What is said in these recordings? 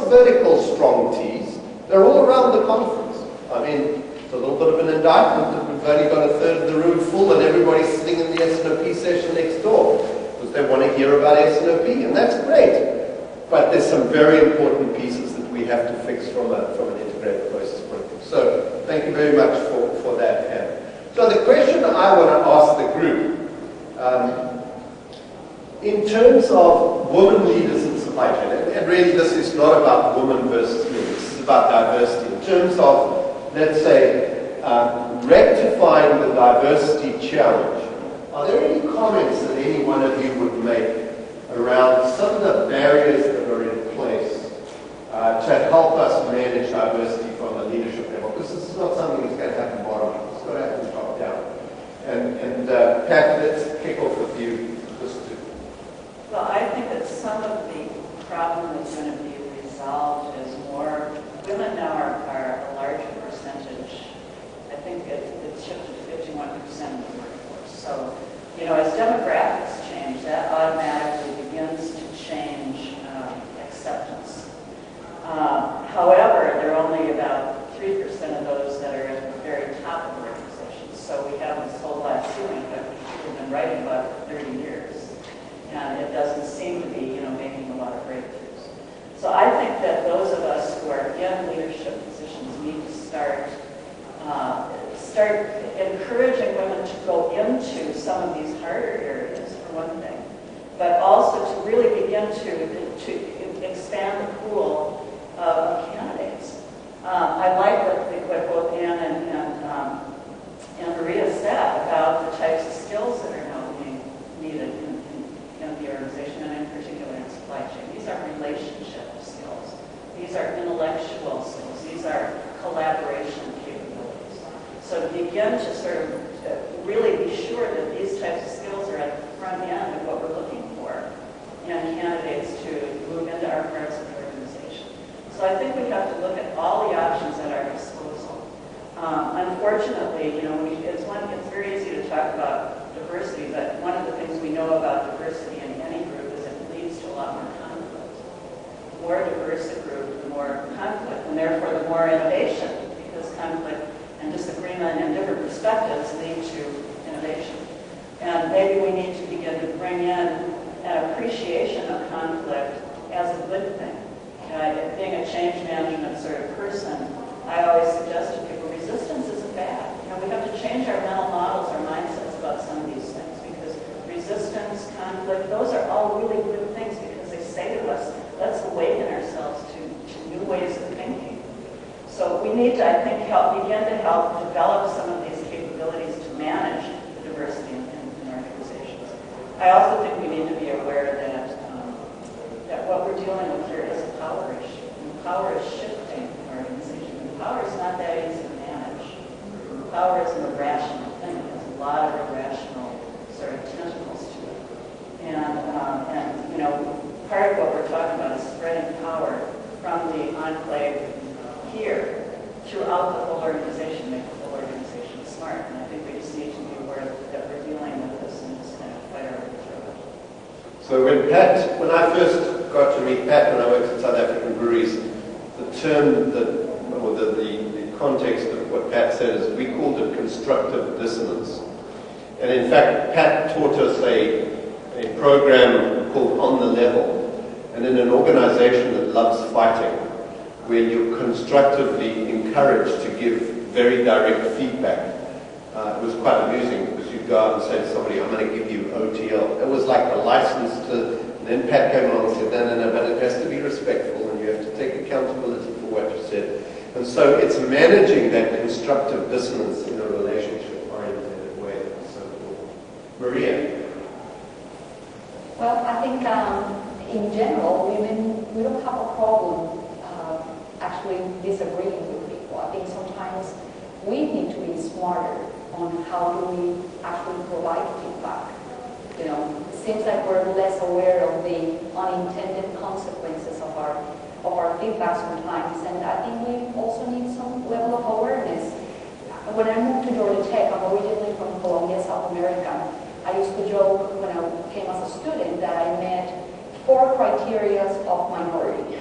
vertical strong T's. They're all around the conference. I mean, it's a little bit of an indictment that we've only got a third of the room full and everybody's sitting in the S&OP session next door because they want to hear about S&OP, and that's great. But there's some very important pieces that we have to fix from an integrated process point of view. So thank you very much for that, Anne. So the question I want to ask the group, in terms of women leaders in supply chain, and really this is not about women versus men, this is about diversity. In terms of, let's say, rectifying the diversity challenge, are there any comments that any one of you would make around some of the barriers that are in place to help us manage diversity from a leadership level? Because this is not something that's going to happen bottom up, it's going to happen top down. And Pat, let's kick off with you. Well, I think that some of the problem that's going to be resolved is more women now are a larger percentage. I think it's shifted to 51% of the workforce. So, you know, as demographics change, that automatically begins to change acceptance. However, there are only about 3% of those that are at the very top of organizations. So we have this whole glass ceiling that we've been writing about for 30 years. And it doesn't seem to be, you know, making a lot of breakthroughs. So I think that those of us who are in leadership positions need to start encouraging women to go into some of these harder areas, for one thing, but also to really begin to expand the pool of candidates. I like what both Anne and Maria said about the types of skills that are now being needed in the organization, and in particular in supply chain. These are relationship skills. These are intellectual skills. These are collaboration capabilities. So to begin to sort of really be sure that these types of skills are at the front end of what we're looking for in candidates to move into our parts of the organization. So I think we have to look at all the options at our disposal. Unfortunately, you know, it's very easy to talk about diversity, but one of the things we know about diversity in any group is it leads to a lot more conflict. The more diverse a group, the more conflict, and therefore the more innovation, because conflict and disagreement and different perspectives lead to innovation. And maybe we need to begin to bring in an appreciation of conflict as a good thing. Being a change management sort of person, I always suggest to people, resistance isn't bad. You know, we have to change our mental models, our mindsets about some of these things, because resistance, conflict, those are all really good things because they say to us, let's awaken ourselves to new ways of thinking. So we need to, I think, begin to help develop some of these capabilities to manage the diversity in organizations. I also think we need to be aware that what we're dealing with here is a power issue. And power is shifting in our organization. And power is not that easy to manage. Power isn't a rational thing. It has a lot of irrational sort of tentacles to it. And you know, part of what we're talking about is spreading power from the enclave here throughout the whole organization, make the whole organization smart. And I think we just need to be aware that we're dealing with this and just kind of fight our way through it. So when I first got to meet Pat when I worked at South African breweries, the term the context of what Pat said is we called it constructive dissonance. And in fact, Pat taught us a program called On the Level. And in an organization that loves fighting, where you're constructively encouraged to give very direct feedback, it was quite amusing because you'd go out and say to somebody, I'm going to give you OTL. It was like a license to, and then Pat came along and said, no, but it has to be respectful and you have to take accountability for what you said. And so it's managing that constructive dissonance in a relationship-oriented way. So, Maria? Well, I think in general, women, we don't have a problem actually disagreeing with people. I think sometimes we need to be smarter on how do we actually provide feedback. You know, it seems like we're less aware of the unintended consequences of our feedback sometimes, and I think we also need some level of awareness. When I moved to Georgia Tech, I'm originally from Colombia, South America. I used to joke when I came as a student that I met 4 criteria of minority.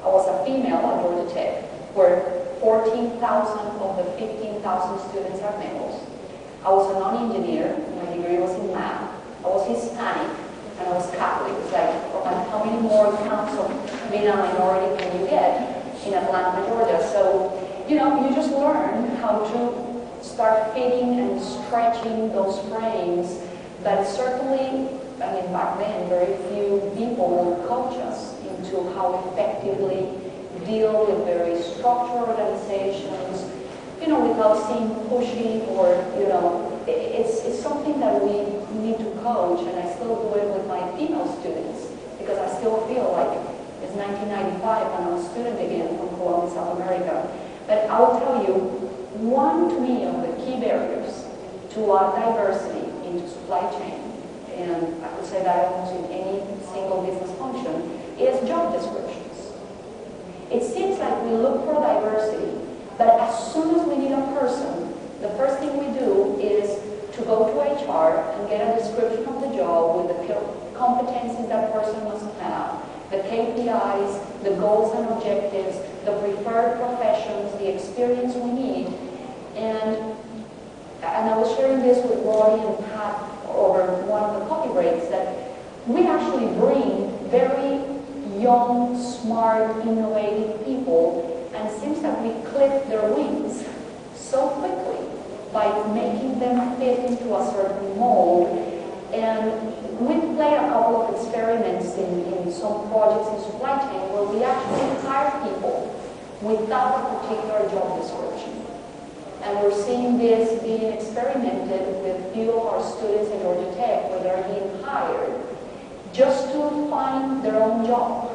I was a female at Georgia Tech, where 14,000 of the 15,000 students are males. I was a non-engineer, my degree was in math. I was Hispanic, and I was Catholic. It's like, how many more counts of being a minority can you get in Atlanta, Georgia? So, you know, you just learn how to start fitting and stretching those frames. But certainly, I mean, back then, very few people will coach us into how effectively deal with very structured organizations, you know, without seeing pushy or, you know, it's something that we need to coach, and I still do it with my female students, because I still feel like it's 1995 and I'm a student again from Columbia, South America. But I will tell you, one to me of the key barriers to add diversity into supply chain, and I could say that almost in any single business function, is job descriptions. It seems like we look for diversity, but as soon as we need a person, the first thing we do is to go to HR and get a description of the job with the competencies that person must have, the KPIs, the goals and objectives, the preferred professions, the experience we need. And I was sharing this with Roddy and Pat over one of the coffee breaks, that we actually bring very young, smart, innovative people, and it seems that we clip their wings so quickly by making them fit into a certain mold. And we've played a couple of experiments in some projects in supply chain where we actually hire people without a particular job description. And we're seeing this being experimented with a few of our students in Georgia Tech, where they're being hired just to find their own job.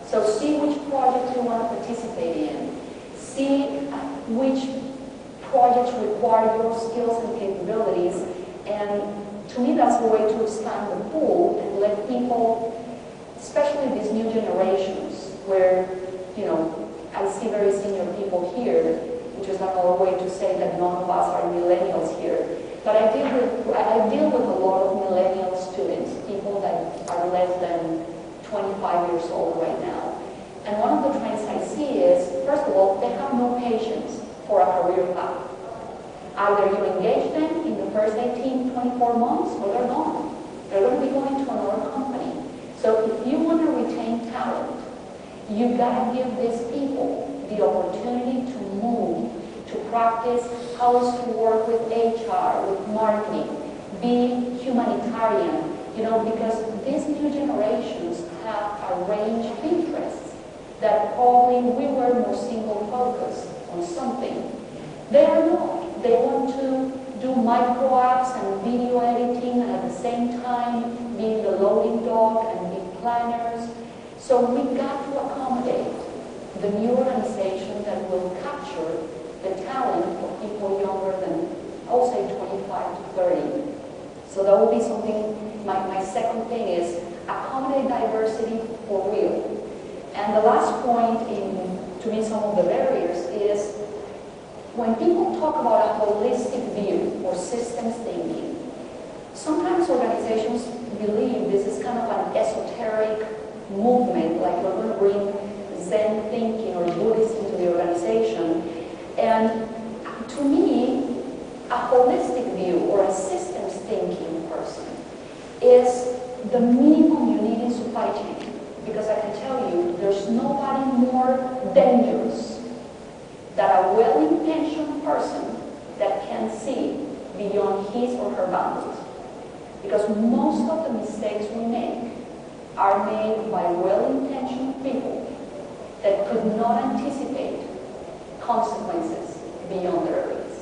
So see which projects you want to participate in. See which projects require your skills and capabilities. And to me, that's the way to expand the pool and let people, especially these new generations, where, you know, I see very senior people here, which is another way to say that none of us are millennials here. But I deal with a lot of millennial students, people that are less than 25 years old right now. And one of the trends I see is, first of all, they have no patience for a career path. Either you engage them in the first 18, 24 months, or they're gone. They're going to be going to another company. So if you want to retain talent, you got to give these people the opportunity to move, to practice how to work with HR, with marketing, be humanitarian, you know, because these new generations have a range of interests that probably we were more single focused on something. They are not. They want to do micro apps and video editing, and at the same time being the loading dock and be planners. So we got to accommodate the new organization that will capture the talent of people younger than, I would say, 25 to 30. So that will be something, my second thing is accommodate diversity for real. And the last point to me, some of the barriers is when people talk about a holistic view or systems thinking, sometimes organizations believe this is kind of an esoteric movement, like we're going to bring Zen thinking or Buddhism into the organization. And to me, a holistic view or a systems thinking person is the minimum you need in supply chain. Because I can tell you, there's nobody more dangerous than a well-intentioned person that can see beyond his or her boundaries. Because most of the mistakes we make are made by well-intentioned people that could not anticipate consequences beyond their abilities.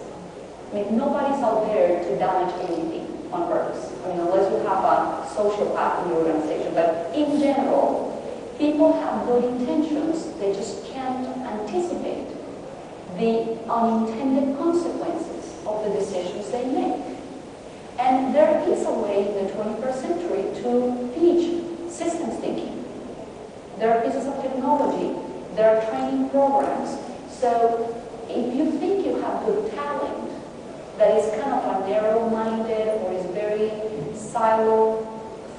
I mean, nobody's out there to damage anything on purpose. I mean, unless you have a sociopath in the organization. But in general, people have good intentions. They just can't anticipate the unintended consequences of the decisions they make. And there is a way in the 21st century to teach systems thinking. There are pieces of technology, there are training programs. So if you think you have good talent that is kind of a narrow-minded or is very silo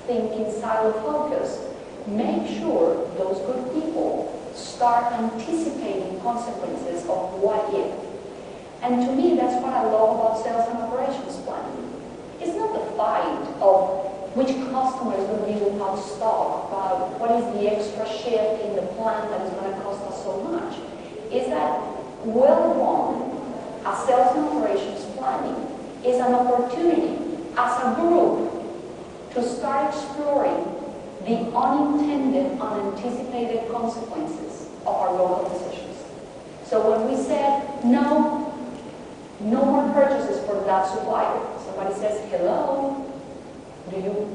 thinking, silo focused, make sure those good people start anticipating consequences of what if. And to me, that's what I love about sales and operations planning. It's not the fight of which customer is going to be without stock, about what is the extra shift in the plant that is going to cost us so much. Is that well-run as sales and operations planning is an opportunity as a group to start exploring the unintended, unanticipated consequences of our local decisions. So when we said, no more purchases from that supplier, somebody says, hello, do you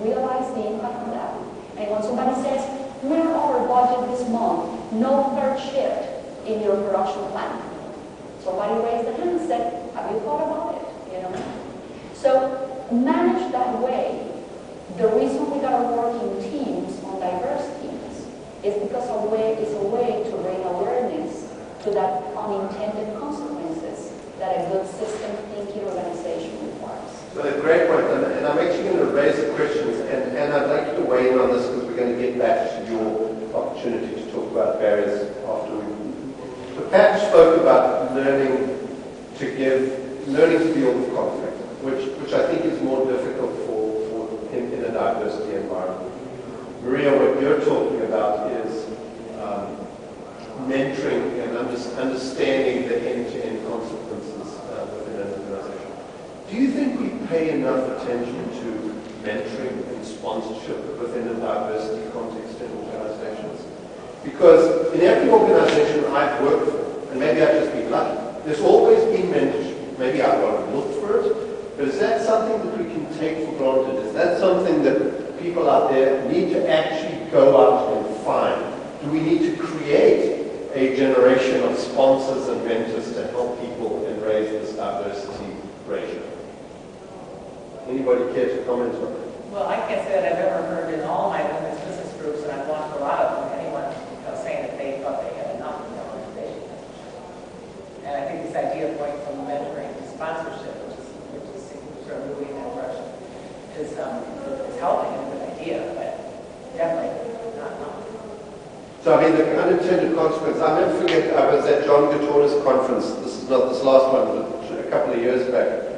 realize the impact on that? And when somebody says, we're over budget this month, no third shift in your production plan. Somebody raised their hand and said, have you thought about it? You know? So manage that way. The reason we got to work in teams, on diverse teams, is because it's a way to bring awareness to that unintended consequences that a good system thinking organization requires. So a great point, and I'm actually going to raise the questions, and I'd like you to weigh in on this because we're going to get back to your opportunity to talk about barriers after we. But Pat spoke about learning to deal with conflict, which I think is more difficult in a diversity environment. Maria, what you're talking about is mentoring and understanding the end-to-end consequences within an organization. Do you think we pay enough attention to mentoring and sponsorship within a diversity context in organizations? Because in every organization I've worked for, and maybe I've just been lucky, there's always been mentorship. Maybe I've got to look for it, but is that something that we can take for granted? Is that something that people out there need to actually go out and find? Do we need to create a generation of sponsors and mentors to help people and raise this diversity ratio? Anybody care to comment on that? Well, I can't say that I've ever heard in all my women's business groups, and I've launched a lot of them, anyone saying that they thought they had enough in their organization. And I think this idea of going from mentoring to sponsorship, which is sort of moving in that direction, is helping and a good idea, but definitely not enough. So I mean, the unintended consequence, I'll never forget, I was at John Gatorna's conference, this is not this last one, but a couple of years back,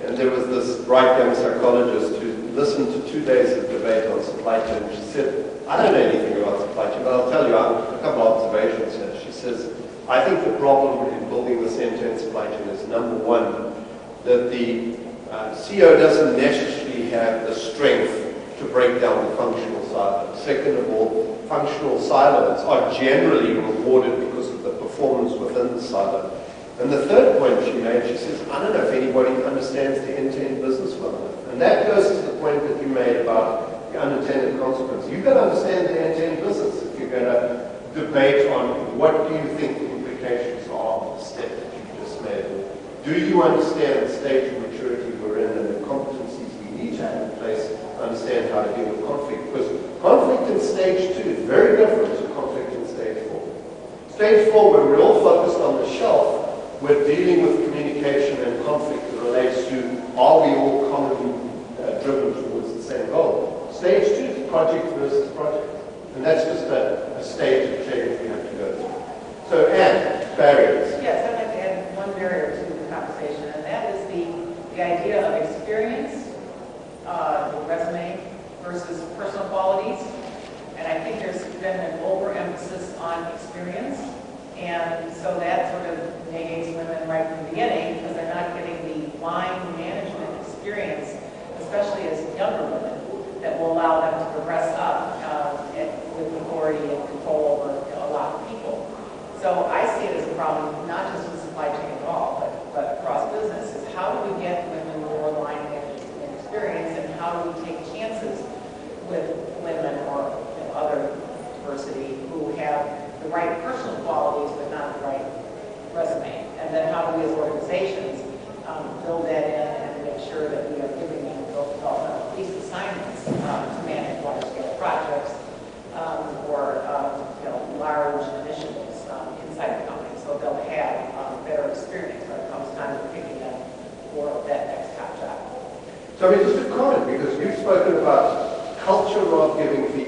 and there was this bright young psychologist who listened to 2 days of debate on supply chain, and she said, I don't know anything about supply chain, but I'll tell you, a couple of observations here. She says, I think the problem in building this end-to-end supply chain is, number one, that the CEO doesn't necessarily have the strength to break down the functional silos. Second of all, functional silos are generally rewarded because of the performance within the silo. And the third point she made, she says, I don't know if anybody understands the end-to-end business well enough. And that goes to the point that you made about the unintended consequences. You've got to understand the end-to-end business if you're going to debate on what do you think the implications are of the step that you just made. Do you understand the stage of maturity we're in and the competencies we need to have in place to understand how to deal with conflict? Because conflict in stage 2 is very different to conflict in stage 4. Stage 4, where we're all focused on the shelf, we're dealing with communication and conflict that relates to, are we all commonly driven towards the same goal? Stage 2 is project versus project. And that's just a stage of change we have to go through. So, Anne, barriers. Yes, I'd like to add one barrier to the conversation, and that is the idea of experience, the resume, versus personal qualities. And I think there's been an overemphasis on experience. And so that sort of negates women right from the beginning because they're not getting the line management experience, especially as younger women, that will allow them to progress up with authority and control over a lot of people. So I see it as a problem, not just with supply chain at all, but across business, is how do we get women more line management experience and how do we take chances with women or other diversity who have the right personal qualities but not the right resume. And then how do we as organizations build that in and make sure that we are giving them at least assignments to manage large-scale projects or large initiatives inside the company, so they'll have better experience when it comes time to picking them for that next top job. So I mean, just a comment, because you've spoken about culture of giving feedback.